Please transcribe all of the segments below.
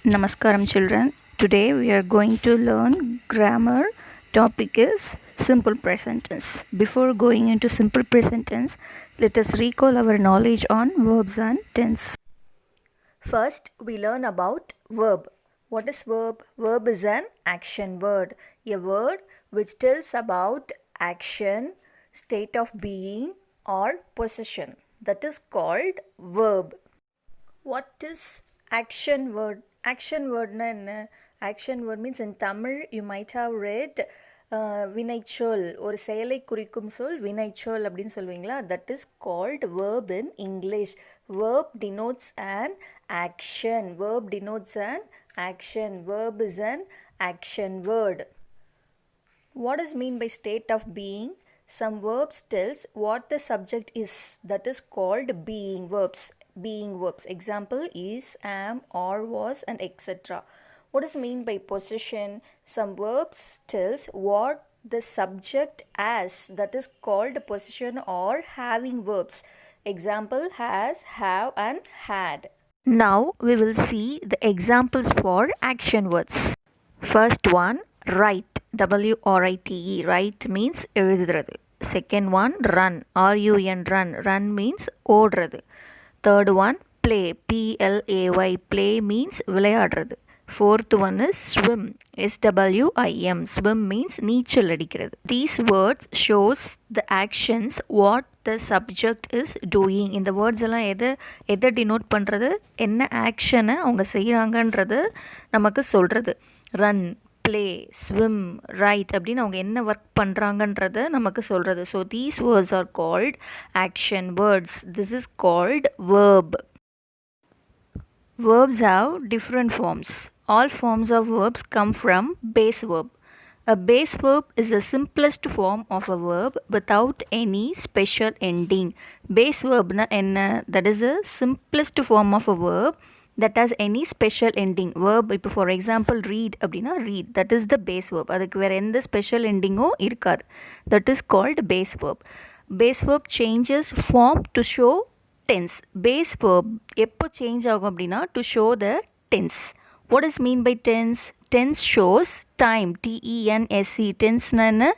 Namaskaram children. Today we are going to learn grammar. Topic is simple present tense. Before going into simple present tense, let us recall our knowledge on verbs and tense. First, we learn about verb. What is verb? Verb is an action word. A word which tells about action, state of being or position. That is called verb. What is action word? Action word na action word means in Tamil you might have read வினைச்சொல் ஒரு செயலை குறிக்கும் சொல் வினைச்சொல் அப்படின்னு சொல்லுவீங்களா. that is called verb in English. Verb denotes an action. Verb denotes an action. Verb is an action word. What is mean by state of being? Some verbs tells what the subject is. That is called being verbs. Being verbs. Example is, am, or, was, and etc. What is mean by position? Some verbs tells what the subject as. That is called position or having verbs. Example has, have, and had. Now we will see the examples for action words. First one, write. W-R-I-T-E. Write means எழுதுறது. Second one, run. R-U-N, run. Run means ஓடுறது. Third one, play. P-L-A-Y. Play means விளையாடுறது. Fourth one is swim. S-W-I-M. Swim means நீச்சல் அடிக்கிறது. These words shows the actions what the subject is doing. இந்த words எல்லாம் எதை denote பண்ணுறது, என்ன ஆக்ஷனை அவங்க செய்கிறாங்கன்றது நமக்கு சொல்கிறது. ரன், ப்ளே, ஸ்விம், ரைட் அப்படின்னு அவங்க என்ன ஒர்க் பண்ணுறாங்கன்றத நமக்கு சொல்கிறது. So these words are called action words. This is called verb. Verbs have different forms. All forms of verbs come from base verb. A base verb is the simplest form of a verb without any special ending. Base verb na enna? That is the simplest form of a verb that has any special ending. Verb இப்போ for example read அப்படின்னா read, that is the base verb. அதுக்கு வேறு எந்த special எண்டிங்கோ இருக்காது. That is called base verb. Base verb changes form to show tense. Base verb எப்போ change ஆகும் அப்படின்னா to show the tense. What is mean by tense? Tense shows time. T-E-N-S-E. Tense na enna?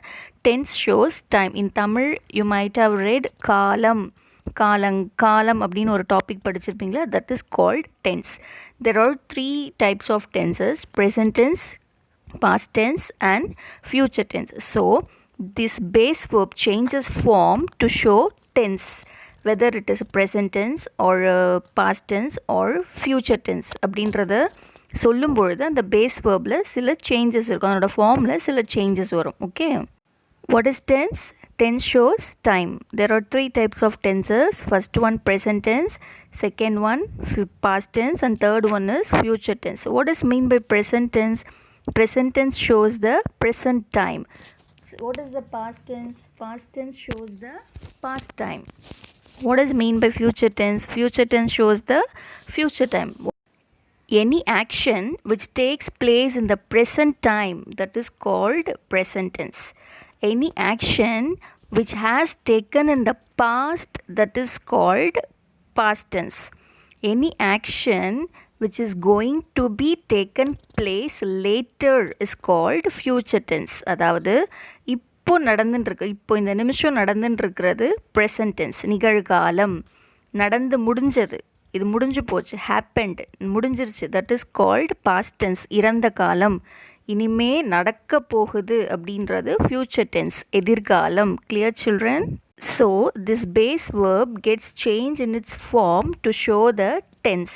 Tense shows time. In Tamil you might have read காலம். காலம் அப்படின்னு ஒரு topic படிச்சிருப்பீங்களா. that is called tense. There are 3 types of tenses: present tense, past tense, and future tense. So this base verb changes form to show tense, whether it is a present tense or a past tense or future tense. அப்படின்றத சொல்லும் பொழுது அந்த base waybill சில changes இருக்கும், அதோட ஃபார்மில் சில changes வரும். Okay, what is tense? Tense shows time. There are 3 types of tenses. First one present tense, second one past tense, and third one is future tense. What is mean by present tense? Present tense shows the present time. What is the past tense? Past tense shows the past time. What is mean by future tense? Future tense shows the future time. Any action which takes place in the present time, that is called present tense. Any action which has taken in the past, that is called past tense. Any action which is going to be taken place later is called future tense. அதாவது இப்போ நடந்துட்டுருக்கு, இப்போ இந்த நிமிஷம் நடந்துட்டுருக்கிறது present tense, நிகழ்காலம். நடந்து முடிஞ்சது, இது முடிஞ்சு போச்சு, happened, முடிஞ்சிருச்சு, that is called past tense, இறந்த காலம். இனிமே நடக்க போகுது அப்படின்றது future tense, எதிர்காலம். Clear children? So this base verb gets changed in its form to show the tense.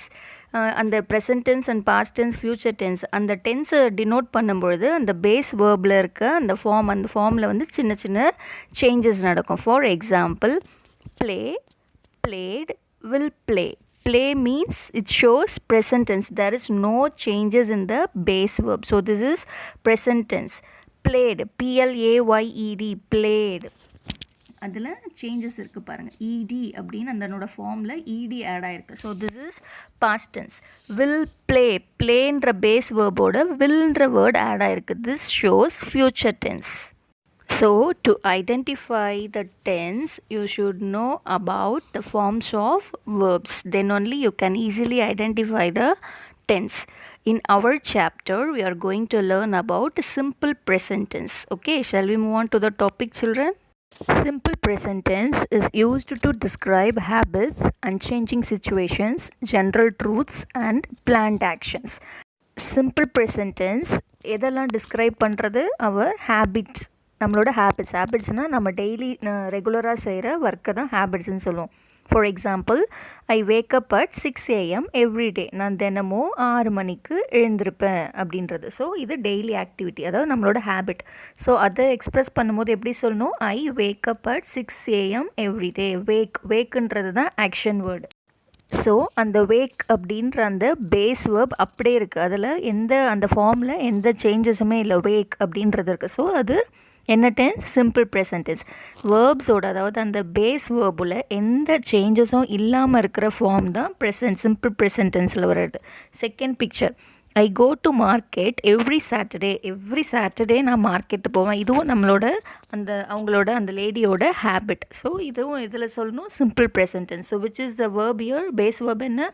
அந்த present tense and past tense, future tense, அந்த டென்ஸை டினோட் பண்ணும்பொழுது அந்த பேஸ் வேர்பில் இருக்க அந்த ஃபார்மில் வந்து சின்ன சின்ன சேஞ்சஸ் நடக்கும். For example play, played, will play. Play means it shows present tense. There is no changes in the base verb. So this is present tense. Played, P-L-A-Y-E-D, played. அதில் changes இருக்குது பாருங்கள். இடி அப்படின்னு அதனோட ஃபார்மில் E D add ஆகிருக்கு. So this is past tense. Will play, ப்ளேன்ற base வேர்போட வில்ன்ற வேர்ட் ஆட் ஆகிருக்கு. This shows future tense. So to identify the tense, you should know about the forms of verbs. Then only you can easily identify the tense. In our chapter, we are going to learn about simple present tense. Okay, shall we move on to the topic, children? Simple present tense is used to describe habits, unchanging situations, general truths, and planned actions. Simple present tense எதெல்லாம் describe பண்ணுறது? அவர் habits, நம்மளோட ஹேபிட்ஸ்னால் நம்ம daily ரெகுலராக செய்கிற ஒர்க்கை தான் ஹேபிட்ஸ்ன்னு சொல்லுவோம். For example, I wake up at 6 AM everyday. நான் தினமும் 6 மணிக்கு எழுந்திருப்பேன் அப்படின்றது. ஸோ இது டெய்லி ஆக்டிவிட்டி, அதாவது நம்மளோட ஹேபிட். ஸோ அதை எக்ஸ்ப்ரெஸ் பண்ணும்போது எப்படி சொல்லணும்? I wake up at 6 AM everyday. வேக்குன்றது தான் ஆக்ஷன் வேர்டு. ஸோ அந்த வேக் அப்படின்ற அந்த பேஸ் வேர்ப் அப்படியே இருக்குது. அதில் அந்த ஃபார்மில் எந்த சேஞ்சஸுமே இல்லை. வேக் அப்படின்றது இருக்குது. ஸோ அது என்ன டென்ஸ்? Simple present tense. வேர்ப்ஸோட, அதாவது அந்த பேஸ் வேர்பில் எந்த சேஞ்சஸும் இல்லாமல் இருக்கிற ஃபார்ம் தான் சிம்பிள் ப்ரெசன்ட் டென்ஸில் வர்றது. Second picture, I go to market every Saturday நான் மார்க்கெட்டு போவேன். இதுவும் நம்மளோட அவங்களோட அந்த லேடியோட ஹேபிட். ஸோ இதுவும் இதில் சொல்லணும் simple present tense. So which is the verb here? Base verb என்ன?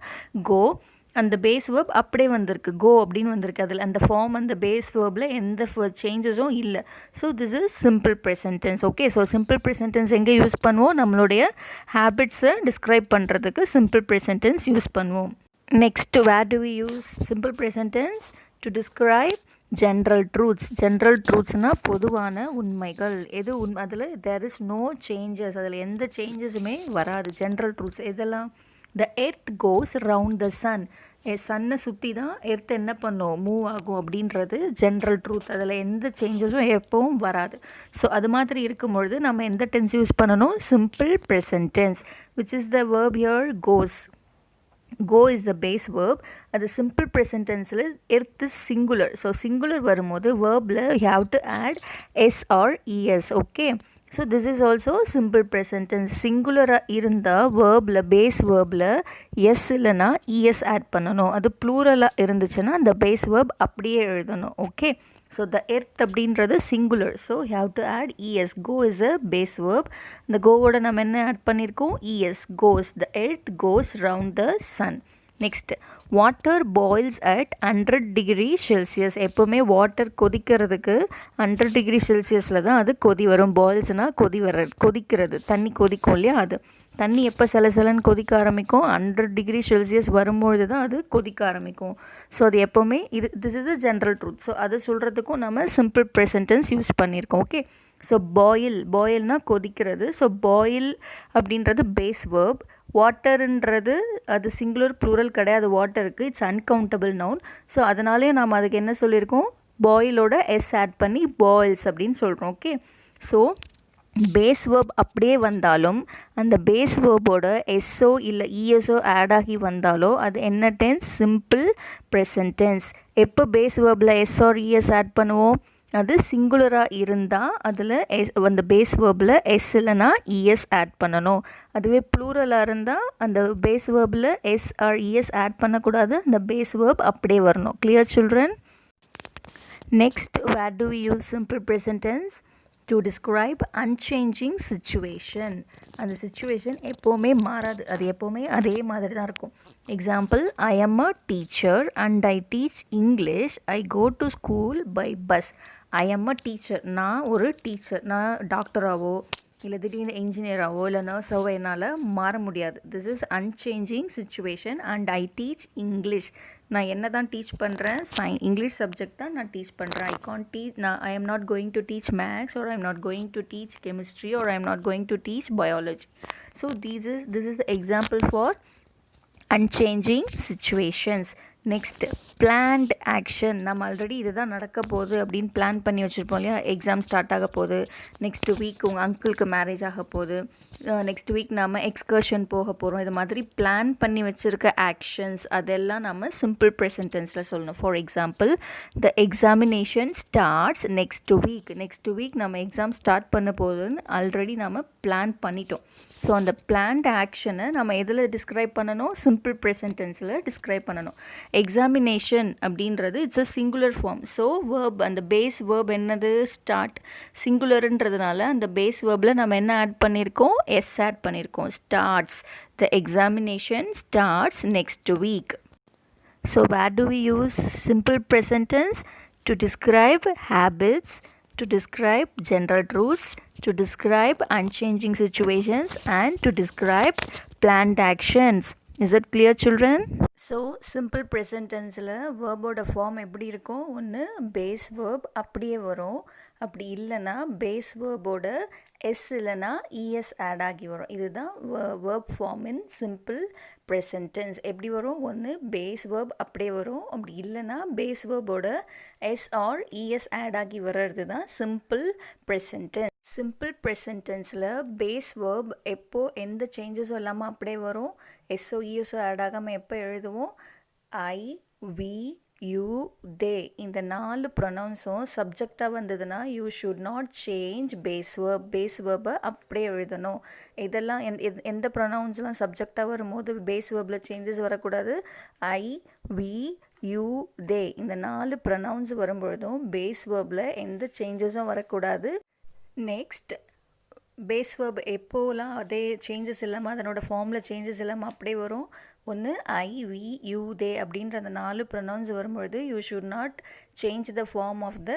கோ. அந்த பேஸ் வேர்ப் அப்படியே வந்திருக்கு, கோ அப்படின்னு வந்திருக்கு. அதில் அந்த ஃபார்ம், அந்த பேஸ் வேர்பில் எந்த சேஞ்சஸும் இல்லை. So this is simple present tense. Okay, so simple present tense எங்கே யூஸ் பண்ணுவோம்? நம்மளுடைய ஹேபிட்ஸை டிஸ்கிரைப் பண்ணுறதுக்கு சிம்பிள் ப்ரெசன்ட் டென்ஸ் யூஸ் பண்ணுவோம். Next, where do we use simple present tense? To describe general truths. General truthsனால் பொதுவான உண்மைகள். எது அதில் there is no changes, அதில் எந்த சேஞ்சஸுமே வராது. ஜென்ரல் ட்ரூத்ஸ் எதெல்லாம்? The earth goes round the sun. சன்னை சுற்றி தான் எர்த் என்ன பண்ணும்? மூவ் ஆகும் அப்படின்றது ஜென்ரல் ட்ரூத். அதில் எந்த சேஞ்சஸும் எப்பவும் வராது. ஸோ அது மாதிரி இருக்கும்பொழுது நம்ம எந்த டென்ஸ் யூஸ் பண்ணணும்? Simple present tense. Which is the verb here? Goes. go is the base verb. அது simple present tenseல earth is singular. So singular வரும்போது verbல you have to add s or es. Okay, so this is also simple present tense. singular இருந்தால் verbல base verbல s இல்லைனா es add பண்ணணும். அது plural இருந்துச்சுன்னா அந்த base verb அப்படியே எழுதணும். Okay, so the earth அப்படின்றது singular. So you have to add es. Go is a base verb. இந்த கோவோட நம்ம என்ன ஆட் பண்ணியிருக்கோம்? es. goes. The earth goes round the sun. Next, water boils at 100 degrees Celsius. எப்போவுமே water கொதிக்கிறதுக்கு 100 degree Celsiusல தான் அது கொதி வரும். பாயில்ஸ்னால் கொதிக்கிறது, தண்ணி கொதிக்கும் இல்லையா? அது தண்ணி எப்போ சலசலன்னு கொதிக்க ஆரம்பிக்கும்? 100 degree Celsius வரும்பொழுது தான் அது கொதிக்க ஆரம்பிக்கும். ஸோ அது எப்போவுமே this is the general truth. So அதை சொல்கிறதுக்கும் நம்ம சிம்பிள் ப்ரெசன்ட் டென்ஸ் யூஸ் பண்ணியிருக்கோம். ஓகே, ஸோ பாயில்னால் கொதிக்கிறது. ஸோ பாயில் அப்படின்றது பேஸ் வேர்ப். வாட்டருன்றது அது சிங்குலர் ப்ளூரல் கிடையாது. வாட்டருக்கு இட்ஸ் அன்கவுண்டபிள் நவுன். ஸோ அதனாலே நாம் அதுக்கு என்ன சொல்லியிருக்கோம்? பாயிலோட எஸ் ஆட் பண்ணி பாயில்ஸ் அப்படின்னு சொல்கிறோம். ஓகே, ஸோ பேஸ் வேர்ப் அப்படியே வந்தாலும் அந்த பேஸ் வேர்போட எஸ்ஸோ இல்லை இஎஸ்ஓ ஆட் ஆகி வந்தாலோ அது என்ன டென்ஸ்? Simple present tense. எப்போ பேஸ் வேர்பில் எஸ் ஆர் இஎஸ் ஆட் பண்ணுவோம்? அது சிங்குலராக இருந்தால் அதில் அந்த பேஸ் வேர்பில் எஸ் இல்லைனா இஎஸ் ஆட் பண்ணணும். அதுவே ப்ளூரலாக இருந்தால் அந்த பேஸ் வேர்பில் எஸ் ஆர் இஎஸ் ஆட் பண்ணக்கூடாது. அந்த பேஸ் வேர்ப் அப்படியே வரணும். Clear children? Next, where do we use simple present tense? to describe unchanging situation. அந்த situation எப்போவுமே மாறாது. அது எப்போவுமே அதே மாதிரி தான் இருக்கும். Example, I am a teacher and I teach English. I go to school by bus. I am a teacher. நான் ஒரு டீச்சர். நான் டாக்டராகவோ இல்லை திடீர்னு என்ஜினியராகவோ இல்லை நர்ஸாவோ என்னால் மாற முடியாது. This is unchanging situation. And I teach English. நான் என்ன தான் டீச் பண்ணுறேன்? இங்கிலீஷ் சப்ஜெக்ட் தான் நான் டீச் பண்ணுறேன். I am not going to teach maths, or I am not going to teach chemistry, or I am not going to teach biology. So this is the example for unchanging situations. Next, planned action. நம்ம already இதுதான் நடக்க போகுது அப்படின்னு plan பண்ணி வச்சுருப்போம் இல்லையா? Exam start ஆக போகுது, நெக்ஸ்ட் வீக் உங்கள் அங்கிளுக்கு மேரேஜ் ஆக போகுது, நெக்ஸ்ட் வீக் நம்ம எக்ஸ்கர்ஷன் போக போகிறோம். இது மாதிரி பிளான் பண்ணி வச்சுருக்க ஆக்ஷன்ஸ் அதெல்லாம் நம்ம சிம்பிள் ப்ரெசன்ட் டென்ஸில் சொல்லணும். For example, the examination starts next week நம்ம எக்ஸாம் ஸ்டார்ட் பண்ண போகுதுன்னு ஆல்ரெடி நம்ம பிளான் பண்ணிட்டோம். ஸோ அந்த பிளான்ட் ஆக்ஷனை நம்ம எதில் டிஸ்கிரைப் பண்ணணும்? சிம்பிள் ப்ரெசன்ட் டென்ஸில் டிஸ்கிரைப் பண்ணணும். எக்ஸாமினேஷன் அப்படின்றது it's a singular form. So verb, அந்த பேஸ் வேர்ப் என்னது? ஸ்டார்ட். சிங்குலருன்றதுனால அந்த பேஸ் வேர்பில் நம்ம என்ன ஆட் பண்ணியிருக்கோம்? எஸ் ஆட் பண்ணியிருக்கோம். Starts. The examination starts next week. So where do we use simple present tense? To describe habits, to describe general truths, to describe unchanging situations, and to describe planned actions. Is it clear, children? So simple present டென்ஸில் வேர்போட form எப்படி இருக்கும்? ஒன்று base verb அப்படியே வரும், அப்படி இல்லைன்னா base வேர்போட எஸ் இல்லைனா இஎஸ் ஆட் ஆகி வரும். இதுதான் verb form in simple present tense. எப்படி வரும்? ஒன்று பேஸ் வேர்ப் அப்படியே வரும், அப்படி இல்லைன்னா பேஸ் வேர்போட எஸ் ஆர் இஎஸ் ஆட் ஆகி வர்றது தான் simple present tense. Simple present டென்ஸில் பேஸ் வேர்ப் எப்போது எந்த சேஞ்சஸும் இல்லாமல் அப்படியே வரும். எஸ்ஓ இஎஸ்ஓ ஆட் ஆகாமல் எப்போ எழுதுவோம்? ஐ, வி, யூ, தே இந்த 4 ப்ரொனவுன்ஸும் சப்ஜெக்டாக வந்ததுன்னா you should not change base வேர்பை அப்படியே எழுதணும். இதெல்லாம் எந்த ப்ரொனவுன்ஸ்லாம் சப்ஜெக்டாக வரும்போது பேஸ் வேர்பில் சேஞ்சஸ் வரக்கூடாது. ஐ, வி, யூ, தே இந்த 4 ப்ரொனவுன்ஸ் வரும்பொழுதும் பேஸ் வேர்பில் எந்த சேஞ்சஸும் வரக்கூடாது. நெக்ஸ்ட் பேஸ் வேர்ப் எப்போலாம் அதே சேஞ்சஸ் இல்லாமல் அதனோட ஃபார்மில் சேஞ்சஸ் இல்லாமல் அப்படியே வரும். ஒன்று ஐ, வி, யூ, தே அப்படின்ற அந்த 4 ப்ரொனவுன்ஸ் வரும்பொழுது you should not change the form of the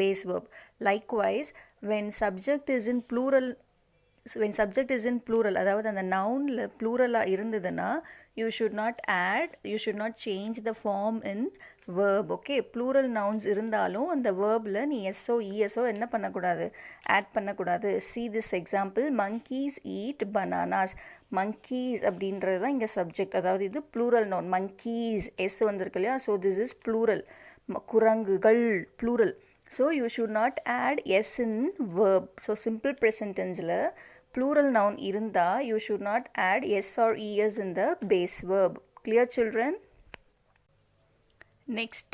base verb. Likewise when subject is in plural அதாவது அந்த நவுனில் ப்ளூரலாக இருந்ததுன்னா you should not change the form in verb. Okay, plural nouns இருந்தாலும் அந்த வேர்பில் நீ SO இஎஸ்ஓ என்ன பண்ணக்கூடாது? ஆட் பண்ணக்கூடாது. see this example, monkeys eat bananas. monkeys அப்படின்றது தான் இங்கே சப்ஜெக்ட், அதாவது இது ப்ளூரல் நவுன். monkeys எஸ் வந்திருக்கு இல்லையா? So this is plural. குரங்குகள் plural. So you should not add S in verb. So simple present டென்ஸில் plural noun இருந்தா you should not add s or es in the base verb. Clear, children? Next,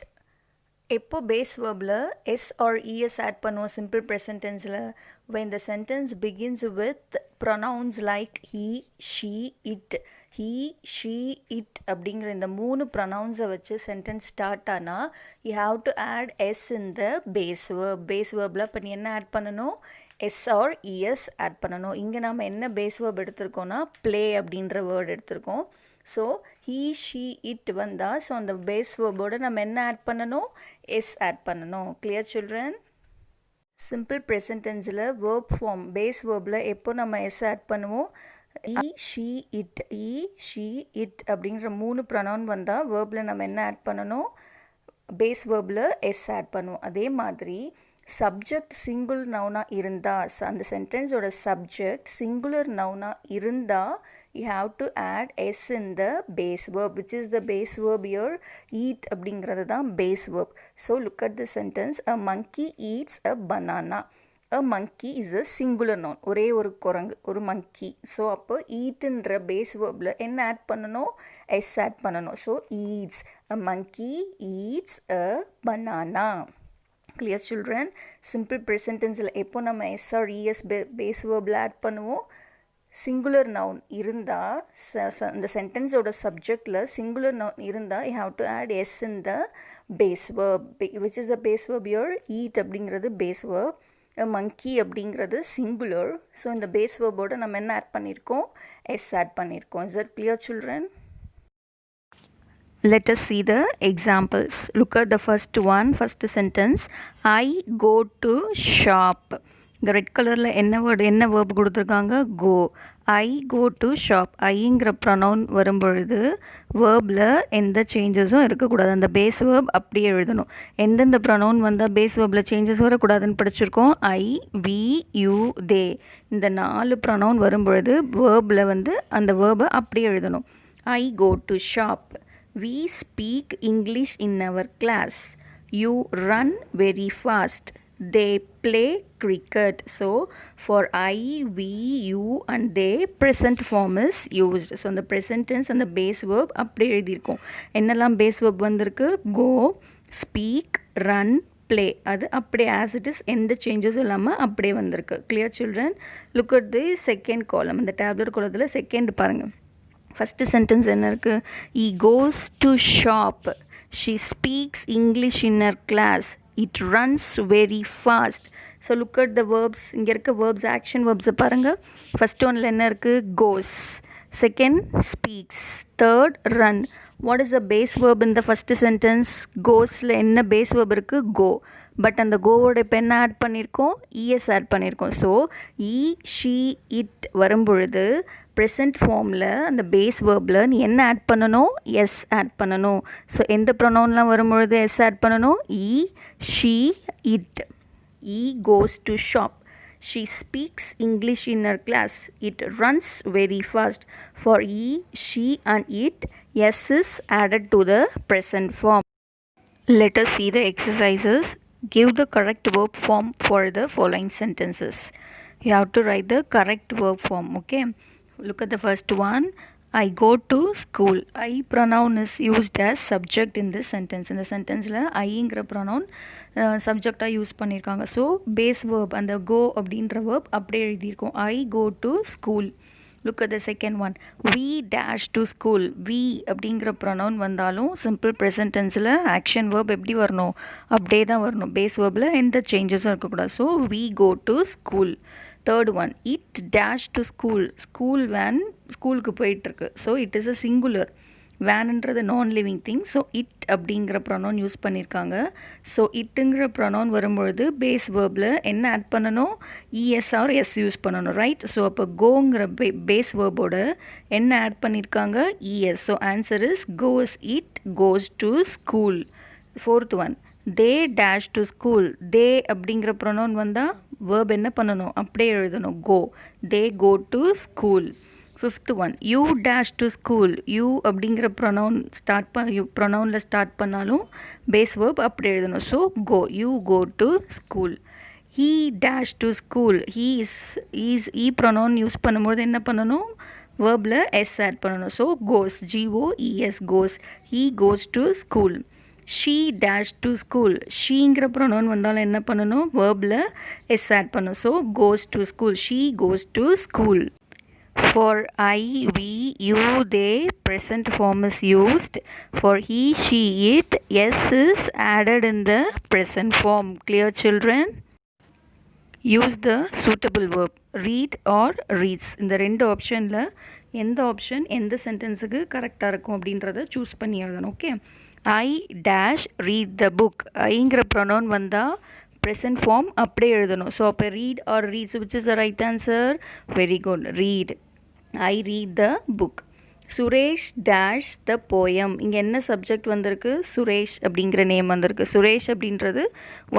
எப்போ base verbல s or es add பண்ணுவோம் simple present tenseல? when the sentence begins with pronouns like he, she, it. he, she, it அப்படிங்கிற இந்த 3 ப்ரொனவுன்ஸை வச்சு sentence start ஆனால் you have to add s in the base verb. base verbல இப்போ நீ என்ன add பண்ணணும்? S or E S add பண்ணணும். இங்கே நாம் என்ன பேஸ் வேர்ப் எடுத்திருக்கோன்னா ப்ளே அப்படின்ற வேர்ட் எடுத்திருக்கோம். ஸோ ஹீ, ஷீ, இட் வந்தால் ஸோ அந்த பேஸ் வேர்போடு நம்ம என்ன ஆட் பண்ணணும்? எஸ் ஆட் பண்ணணும். Clear, children? சிம்பிள் ப்ரெசன்ட் டென்ஸில் வேர்ப் ஃபார்ம் பேஸ் வேர்பில் எப்போ நம்ம எஸ் ஆட் பண்ணுவோம்? He, she, it. He, she, it அப்படிங்கிற 3 ப்ரொனவுன் வந்தால் வேர்பில் நம்ம என்ன ஆட் பண்ணணும்? பேஸ் வேர்பில் எஸ் ஆட் பண்ணுவோம். அதே மாதிரி சப்ஜெக்ட் சிங்குலர் நவுனாக இருந்தால் அந்த சென்டென்ஸோட சப்ஜெக்ட் சிங்குலர் நவுனாக இருந்தால் you have to add s in the base verb. which is the base verb here? eat அப்படிங்கிறது தான் base verb. so look at the sentence, a monkey eats a banana. a monkey is a singular noun. ஒரே ஒரு குரங்கு, ஒரு monkey. So அப்போ ஈட்டுன்ற base வேர்பில் என்ன ஆட் பண்ணணும்? எஸ் ஆட் பண்ணணும். So eats, a monkey eats a banana. Clear, children? Simple present டென்ஸில் எப்போ நம்ம எஸ் ஆர் இஎஸ் பேஸ் வேர்பில் ஆட் பண்ணுவோம்? சிங்குலர் நவுன் இருந்தால் இந்த சென்டென்ஸோட சப்ஜெக்டில் சிங்குலர் நவுன் இருந்தால் you have to add S in the base verb. Which is the base verb your? Eat அப்படிங்கிறது பேஸ் வேர்ப், மங்கி அப்படிங்கிறது சிங்குலர். ஸோ இந்த பேஸ் வேர்போடு நம்ம என்ன ஆட் பண்ணியிருக்கோம்? எஸ் ஆட் பண்ணியிருக்கோம். Is that clear, children? Let us see the examples. Look at the first one, first sentence. I go to shop. இந்த red கலரில் என்ன வேர்ப் கொடுத்துருக்காங்க? கோ. ஐ கோ டு ஷாப். ஐங்கிற ப்ரொனவுன் வரும்பொழுது வேர்பில் எந்த சேஞ்சஸும் இருக்கக்கூடாது. அந்த பேஸ் வேர்ப் அப்படியே எழுதணும். எந்தெந்த ப்ரொனவுன் வந்தால் பேஸ் வேர்பில் சேஞ்சஸ் வரக்கூடாதுன்னு படிச்சிருக்கோம்? ஐ, வி, யூ, தே இந்த 4 ப்ரொனவுன் வரும்பொழுது வேர்பில் அந்த வேர்பை அப்படியே எழுதணும். I go to shop. We speak English in our class. You run very fast. They play cricket. So for I, we, you and they present form is used. So the present tense and the base verb அப்படியே எழுதியிருக்கோம். என்னெல்லாம் base verb வந்திருக்கு? go, speak, run, play. அது அப்படியே as it is எந்த சேஞ்சஸும் இல்லாமல் அப்படியே வந்திருக்கு. Clear, children? Look at the second column. இந்த டேப்லெட் கோலத்தில் செகண்ட் பாருங்கள். ஃபஸ்ட்டு சென்டென்ஸ் என்ன இருக்குது? he goes to shop. she speaks English in her class. it runs very fast. So look at the verbs. இங்கே இருக்க verbs, action verbs பாருங்கள். First ஒன்னில் என்ன இருக்குது? goes. Second speaks. Third run. What is the base verb in the first sentence? Goesல என்ன base verb இருக்கு? Go. But அந்த கோவோட இப்போ என்ன ஆட் பண்ணியிருக்கோம்? இஎஸ் ஆட் பண்ணியிருக்கோம். ஸோ இ, ஷீ, இட் வரும்பொழுது ப்ரெசன்ட் ஃபார்மில் அந்த பேஸ் வேர்பில் நீ என்ன ஆட் பண்ணணும்? எஸ் ஆட் பண்ணணும். ஸோ எந்த ப்ரொனவுன்லாம் வரும்பொழுது எஸ் ஆட் பண்ணணும்? He, she, it. He goes to shop. She speaks English in her class. It runs very fast. For he, she and it, yes is added to the present form. Let us see the exercises. Give the correct verb form for the following sentences. You have to write the correct verb form, okay? Look at the first one. I go to school. I pronoun is used as subject in this sentence. In the sentence la I-ங்கிற pronoun சப்ஜெக்டாக use பண்ணியிருக்காங்க. So base verb அந்த go அப்படின்ற verb அப்படியே எழுதியிருக்கோம். I go to school. Look at the second one. We dash to school. We அப்படிங்கிற pronoun வந்தாலும் simple present டென்ஸில் ஆக்ஷன் வேர்ப் எப்படி வரணும்? அப்படியே தான் வரணும். பேஸ் வேர்பில் எந்த சேஞ்சஸும் இருக்கக்கூடாது. So we go to school. Third one. It dash to school. School van ஸ்கூலுக்கு போயிட்டுருக்கு. So it is a singular. வேனுன்றது non living thing. So it அப்படிங்கிற ப்ரொனவுன் யூஸ் பண்ணியிருக்காங்க. ஸோ இட்டுங்கிற ப்ரொனவுன் வரும்பொழுது பேஸ் வேர்பில் என்ன ஆட் பண்ணணும்? இஎஸ் ஆர் எஸ் யூஸ் பண்ணணும், ரைட்? ஸோ அப்போ கோங்கிற பேஸ் வேர்போட என்ன ஆட் பண்ணியிருக்காங்க? E S. So answer is goes. It goes to school. Fourth one. They dash to school. They அப்படிங்கிற ப்ரொனவுன் வந்தால் வேர்ப் என்ன பண்ணணும்? அப்படியே எழுதணும், go. They go to school. Fifth one. You dash to school. You அப்படிங்கிற pronoun ப்ரொனவுனில் start பண்ணாலும் base verb அப்படி எழுதணும். So go. You go to school. He dash to school. He is he pronoun use பண்ணும்போது என்ன பண்ணணும்? வேர்பில் S add பண்ணணும். So goes. G O E S goes. He goes to school. She dash to school. ஷீங்கிற pronoun வந்தாலும் என்ன பண்ணணும்? வேர்பில் எஸ் ஆட் பண்ணணும். So cos to school. She cos to school. For I, we, you, they, present form is used. For he, she, it, yes is added in the present form. Clear, children? Use the suitable verb. Read or reads. இந்த ரெண்டு ஆப்ஷனில் எந்த option எந்த சென்டென்ஸுக்கு கரெக்டாக இருக்கும் அப்படின்றத choose பண்ணி எழுதணும், okay? I dash read the book. ஐங்கிற ப்ரொனவுன் வந்தால் ப்ரெசன்ட் ஃபார்ம் அப்படியே எழுதணும். ஸோ அப்போ read or reads, which is the right answer? Very good, read. I read the book. Suresh dash the poem. இங்கே என்ன சப்ஜெக்ட் வந்திருக்கு? சுரேஷ் அப்படிங்கிற நேம் வந்திருக்கு. சுரேஷ் அப்படின்றது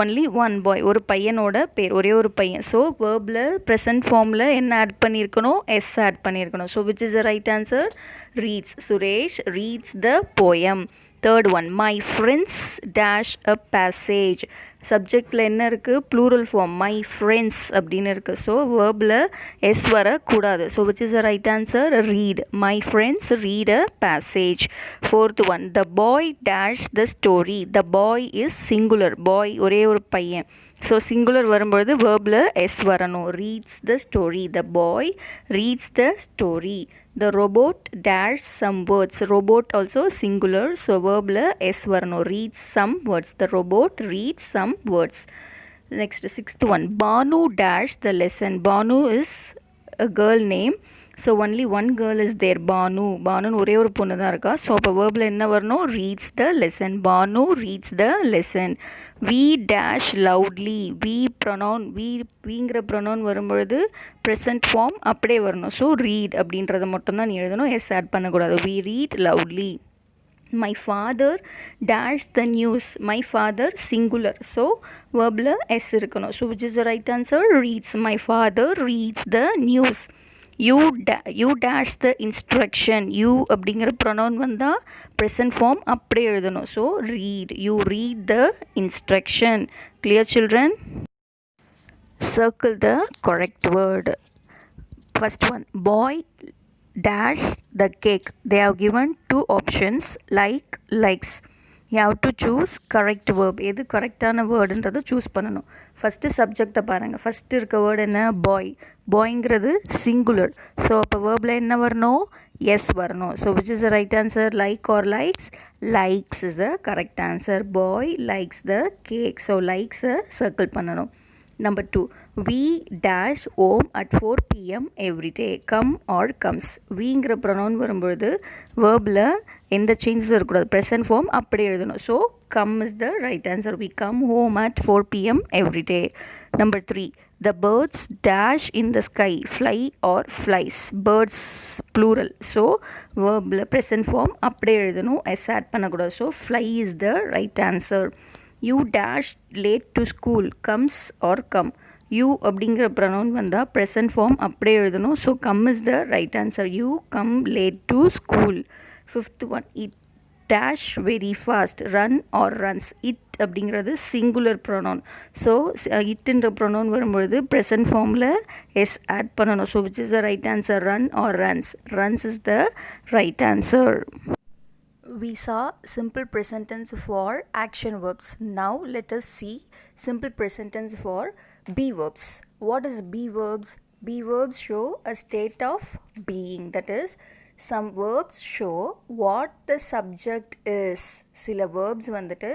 ஒன்லி ஒன் பாய், ஒரு பையனோட பேர், ஒரே ஒரு பையன். ஸோ வேர்பில் ப்ரெசன்ட் ஃபார்மில் என்ன ஆட் பண்ணியிருக்கணும்? எஸ் ஆட் பண்ணியிருக்கணும். So which is the right answer? Reads. Suresh reads the poem. Third one. My friends dash a passage. சப்ஜெக்டில் என்ன இருக்குது? ப்ளூரல் ஃபார்ம் மை ஃப்ரெண்ட்ஸ் அப்படின்னு இருக்குது. ஸோ வேர்பில் எஸ் வரக்கூடாது. So which is the right answer? Read. My friends read a passage. Fourth one. The boy dash the story. The boy is singular. Boy ஒரே ஒரு பையன். ஸோ சிங்குலர் வரும்பொழுது வேர்பில் S வரணும். Reads the story. The bye reads the story. The robot dash some words. Robot also singular. So verb s varano. Reads some words. The robot reads some words. Next, sixth one. Banu dash the lesson. Banu is a girl name. So only one girl is there. Banu. Banu ஒரே ஒரு பொண்ணு தான் இருக்கா. So அப்போ வேர்பில் என்ன வரணும்? reads the lesson. Banu reads the lesson. We dash loudly. We pronoun. வீங்கிற pronoun வரும்பொழுது present form அப்படியே வரணும். ஸோ read அப்படின்றத மட்டும்தான் நீ எழுதணும். எஸ் ஆட் பண்ணக்கூடாது. We read loudly. My father dash the news. My father singular. So வேர்பில் S இருக்கணும். So which is the right answer? Reads. My father reads the news. You dash the instruction. You அப்படிங்கிற pronoun வந்தால் present form அப்படியே எழுதணும். So read. You read the instruction. Clear, children? Circle the correct word. First one. Boy dash the cake. They have given two options, like, likes. You have to choose correct verb. எது கரெக்டான வேர்டுன்றதை choose பண்ணணும். First சப்ஜெக்டை பாருங்கள். First இருக்க word என்ன? Boy. பாய்ங்கிறது singular. So அப்போ வேர்பில் என்ன வரணும்? எஸ் வரணும். So which is the right answer? Like or likes? Likes is the correct answer. Boy likes the cake. So லைக்ஸை சர்க்கிள் பண்ணணும். Number 2, we dash home at 4 p.m. every day. Come or comes. Weங்கிற pronoun வரும்போது verbல எந்த changes இருக்கக்கூடாது, present form அப்படியே எழுதணும். So come is the right answer. We come home at 4 p.m. every day. Number 3, the birds dash in the sky. Fly or flies. Birds plural. So verbல present form அப்படியே எழுதணும், s add பண்ணக்கூடாது. So fly is the right answer. You dash late to school. Comes or come. You அப்படிங்கிற pronoun வந்தால் present form அப்படியே எழுதணும். So come is the right answer. You come late to school. Fifth one, it dash very fast. Run or runs. It அப்படிங்கிறது singular pronoun. So itன்ற pronoun வரும்பொழுது present formல s add பண்ணணும். So which is the right answer? Run or runs. Runs is the right answer. We saw simple present tense for action verbs. Now let us see simple present tense for be verbs. What is be verbs? Be verbs show a state of being. That is, some verbs show what the subject is. சில verbs வந்துட்டு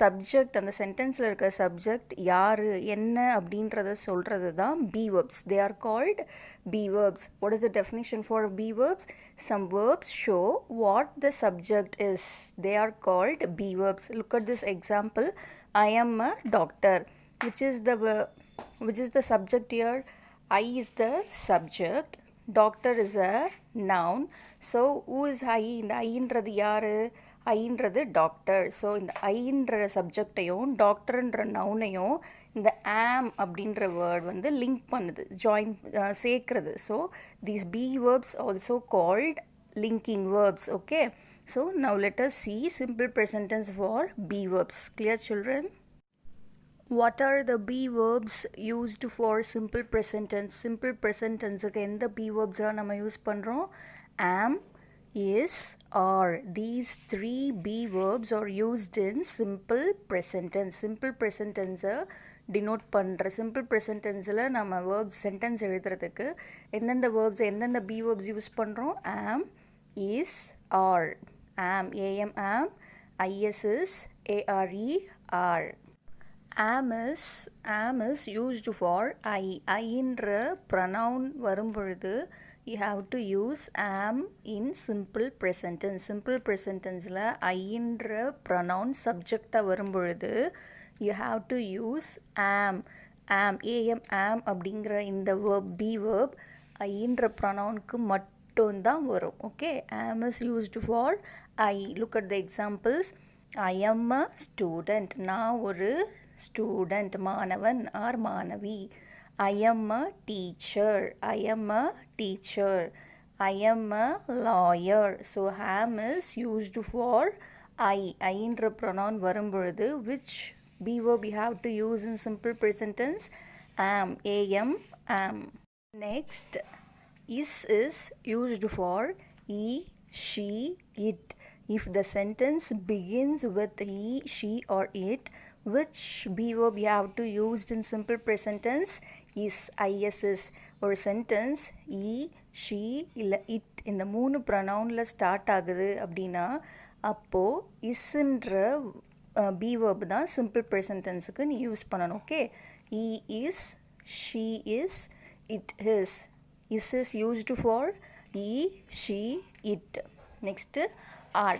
subject, அந்த சென்டென்ஸில் இருக்க subject யார் என்ன அப்படின்றத சொல்கிறது தான் be verbs. They are called be verbs. What is the definition for be verbs? Some verbs show what the subject is. They are called be verbs. Look at this example. I am a doctor. Which is the subject here? I is the subject. Doctor is a noun. So who is I? இந்த ஐன்றது யாரு? ஐன்றது doctor. So இந்த ஐன்ற சப்ஜெக்டையும் டாக்டர்ன்ற நவுனையும் இந்த ஆம் அப்படின்ற word வந்து link பண்ணுது, join சேர்க்கிறது. So these B verbs also called linking verbs. Okay, so now let us see simple present tense for be verbs. Clear, children? What are the be verbs used for simple present tense? Simple present tenseக்கு எந்த be verbsலாம் நம்ம use பண்ணுறோம்? am, is, are. These three be verbs are used in simple present tense. Simple present tense denote பண்ணுற simple present tenseல நம்ம verbs sentence எழுதுறதுக்கு எந்தெந்த verbs எந்தெந்த be verbs use பண்ணுறோம்? am, is, are. am, am, is is, are, are. am is used for I என்ற pronoun வரும்பொழுது you have to use am in simple present tense. Simple present tenseல I என்ற pronoun subject வரும்பொழுது you have to use am. am அப்படிங்கிற இந்த verb be verb I என்ற pronounக்கு மட்டும்தான் வரும். Okay, am is used for I. Look at the examples. I am a student. நான் ஒரு student, மாணவன் or மாணவி. I am a teacher. I am a teacher. I am a lawyer. So am is used for I என்ற pronoun வரும்பொழுது which be verb you have to use in simple present tense? am. am. Next, is used for he, she, it. If the sentence begins with he, she or it, which be verb you have to use in simple present tense? is. ஒரு sentence he, she இல்லை it இந்த மூணு ப்ரொனவுனில் start ஆகுது அப்படின்னா அப்போது isன்ற be verb தான் simple present tenseக்கு நீ use பண்ணணும். Okay, he is, she is, it is. is used for he, she, it. Next, are,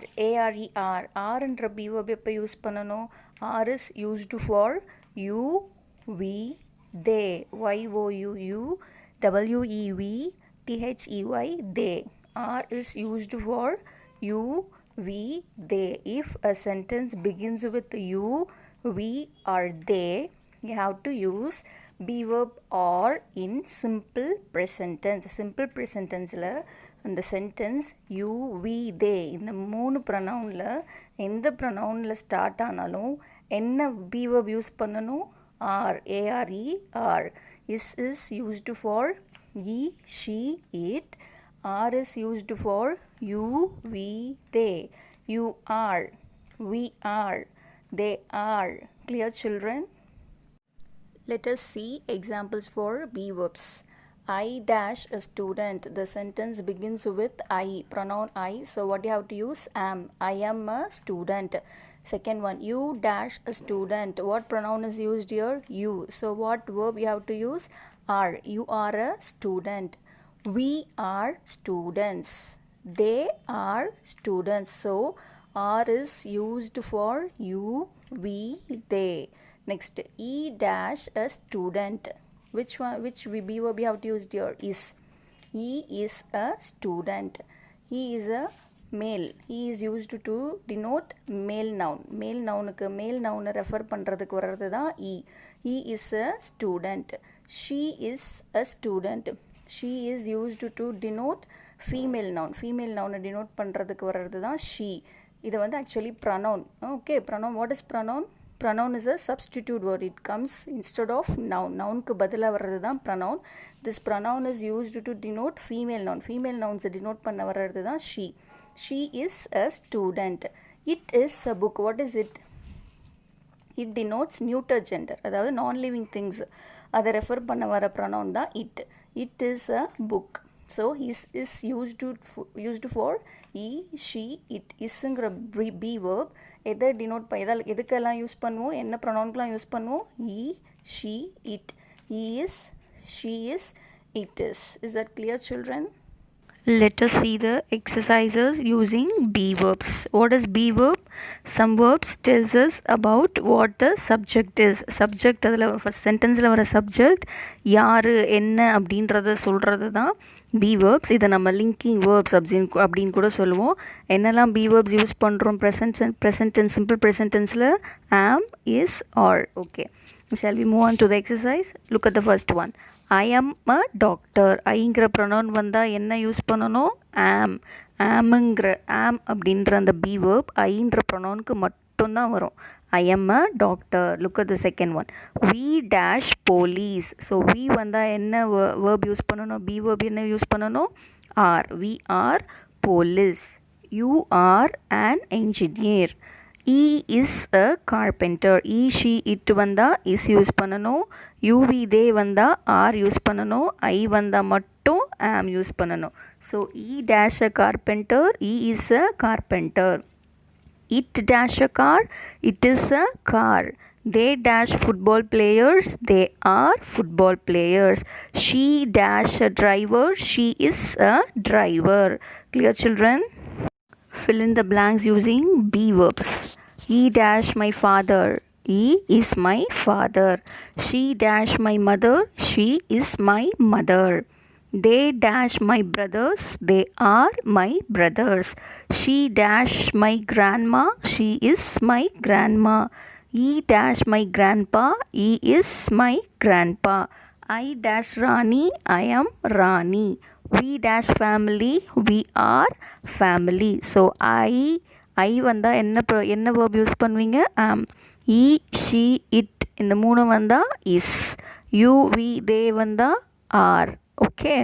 are என்ற be verb எப்போ யூஸ் பண்ணணும்? are is used for you, we, they. you, wev, they, they. are is used for you, we, they. If a sentence begins with you, we, or they, you have to use be verb or in simple present tense. Simple present tenseல அந்த sentence you, we, தே இந்த மூணு ப்ரொனவுனில் எந்த ப்ரொனவுனில் start ஆனாலும் என்ன be verb use பண்ணணும்? Are, are. is used for he, she, it. are is used for you, we, they. you are, we are, they are. Clear, children? Let us see examples for be verbs. I dash a student. The sentence begins with I, pronoun I. So what you have to use? Am. I am a student. Second one, you dash a student. What pronoun is used here? You. So what verb you have to use? Are. You are a student. We are students. They are students. So are is used for you, we, they. Next, he dash a student. Which one? Which be verb you have to use here? Is. He is a student. He is a male. He is used to denote male noun. Male nounக்கு male noun refer பண்ணுறதுக்கு வர்றது தான் he. He is a student. She is a student. She is used to denote female noun. Female noun denote பண்ணுறதுக்கு வர்றது தான் she. இது வந்து actually pronoun. Okay, pronoun. What is pronoun? Pronoun is a substitute word. It comes instead of noun. Nounக்கு பதிலா வர்றது தான் pronoun. This pronoun is used to denote female noun. Female nouns denote பண்ண வர்றது தான் she. She is a student. It is a book. What is it? It denotes neuter gender. அதாவது non-living things. அதை refer பண்ண வர pronoun தான் it. It is a book. So is used for he, she, it. Isங்கிற be verb எதை denote எதுக்கெல்லாம் use பண்ணுவோம்? என்ன ப்ரொனவுன்க்கெல்லாம் use பண்ணுவோம்? he, she, it. He is, she is, it is. Is that clear, children? Let us see the exercises using be verbs. What is be verb? Some verbs tells us about what the subject is. Subject அதில் first sentenceல வர subject யாரு என்ன அப்படின்றத சொல்கிறது தான் be verbs. இதை நம்ம linking verbs அப்படின்னு கூட சொல்லுவோம். என்னெல்லாம் be verbs யூஸ் பண்ணுறோம்? present and simple present tenseல am, is, are. Okay. Shall we move on to the exercise? Look at the first one. I am a doctor. ஐங்கிற pronoun வந்தால் என்ன use பண்ணணும்? am. am அப்படின்ற அந்த be verb ஐன்ற pronounக்கு மட்டும்தான் வரும். I am a doctor. Look at the second one. We dash police. So we வந்தால் என்ன verb use பண்ணணும்? be verb என்ன யூஸ் பண்ணணும்? are. We are police. You are an engineer. He is a carpenter. He, she, it வந்தா is use பண்ணணும். you, we, they வந்தா are use பண்ணணும். I வந்தா மட்டும் am யூஸ் பண்ணணும். So he dash a carpenter. He is a carpenter. It dash a car. It is a car. They dash football players. They are football players. She dash a driver. She is a driver. Clear, children? Fill in the blanks using be verbs. He dash my father. He is my father. She dash my mother. She is my mother. They dash my brothers. They are my brothers. She dash my grandma. She is my grandma. He dash my grandpa. He is my grandpa. I dash Rani. I am Rani. We dash family. We are family. So I வந்தால் என்ன verb use பண்ணுவீங்க? am. he, she, it இந்த மூணு வந்தால் is. you, we, they வந்தால் are. Okay.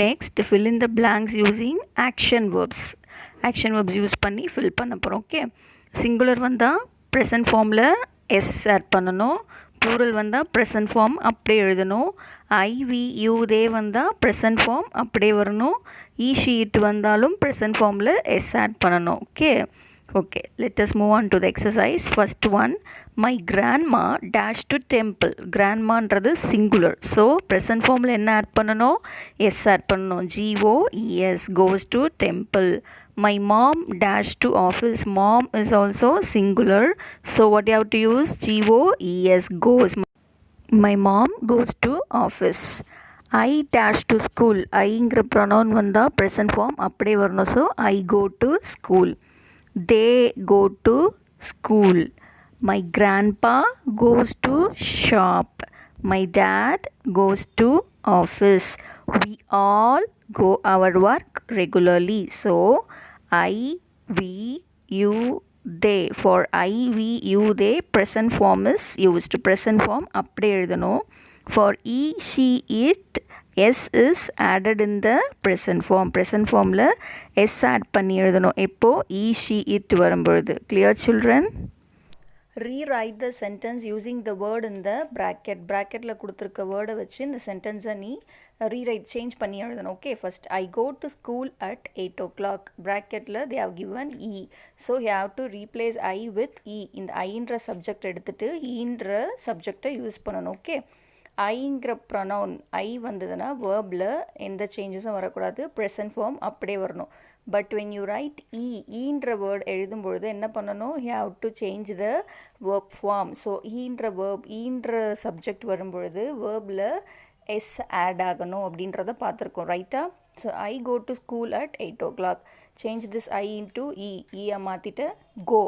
Next, fill in the blanks using action verbs. Action verbs use பண்ணி fill பண்ண போகிறோம். ஓகே. சிங்குலர் வந்தால் ப்ரெசன்ட் ஃபார்மில் s ஆட் பண்ணணும். ப்ளூரல் வந்தால் ப்ரெசன்ட் ஃபார்ம் அப்படியே எழுதணும். ஐ, வி, யூ, தே வந்தால் ப்ரெசன்ட் ஃபார்ம் அப்படியே வரணும். ஈ, ஷி, இட் வந்தாலும் ப்ரெசன்ட் ஃபார்மில் எஸ் ஆட் பண்ணணும். Okay, let us move on to the exercise. First one, my grandma dash to temple. grandmaன்றது singular. So present formல என்ன ஆட் பண்ணணும்? s ஆட் பண்ணணும். GOES, goes to temple. My mom dash to office. Mom is also singular. So what you have to use? GOES, goes. My mom goes to office. I dash to school. ஐங்கிற pronoun வந்தால் present form அப்படியே வரணும். So I go to school. They go to school. My grandpa goes to shop. My dad goes to office. We all go our work regularly. So I, we, you, they. For I, we, you, they, present form is used. Present form அப்படியே எழுதணும். For he, she, it, s is added in the present form. present formல s add பண்ணி எழுதணும். எப்போ he, she, it வரும்பொழுது. Clear, children? rewrite the sentence using the word in the bracket. bracketல கொடுத்திருக்க வேர்டை வச்சு இந்த சென்டென்ஸை நீ rewrite change பண்ணி எழுதணும். Okay, first I go to school at 8 o'clock. bracketல they have given e, so you have to replace I with e. இந்த iன்ற subject எடுத்துட்டு ஈன்ற சப்ஜெக்டை யூஸ் பண்ணணும். ஓகே, ஐங்கிற ப்ரொனவுன் ஐ வந்ததுன்னா வேர்பில் எந்த சேஞ்சஸும் வரக்கூடாது, ப்ரெசன்ட் ஃபார்ம் அப்படியே வரணும். பட் வென் யூ ரைட் ஈன்ற வேர்ட் எழுதும்பொழுது என்ன பண்ணணும், you have to change the verb form. So ஈன்ற சப்ஜெக்ட் வரும்பொழுது வேர்பில் எஸ் ஆட் ஆகணும் அப்படின்றத பார்த்துருக்கோம், ரைட்டா? So I go to school at 8 o'clock. Change this I into ஈயை மாற்றிட்டு கோ.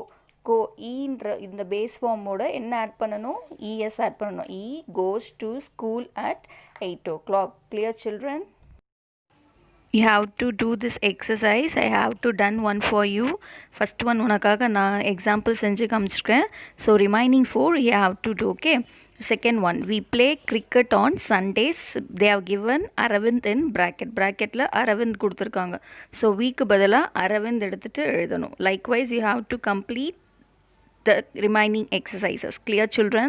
ஈன்ற இந்த பேஸ் ஃபார்மோட என்ன ஆட் பண்ணணும், இஎஸ் ஆட் பண்ணணும். He goes to school at 8 o'clock. Clear, children? You have to do this exercise. I have to done one for you. First one உனக்காக நான் example செஞ்சு காமிச்சிருக்கேன். So remaining 4 you have to do. Okay. Second one, we play cricket on Sundays. They have given Aravind in bracket. bracketல அரவிந்த் கொடுத்துருக்காங்க. So week பதிலாக அரவிந்த் எடுத்துகிட்டு எழுதணும். Likewise, you have to complete the remaining exercises. Clear, children?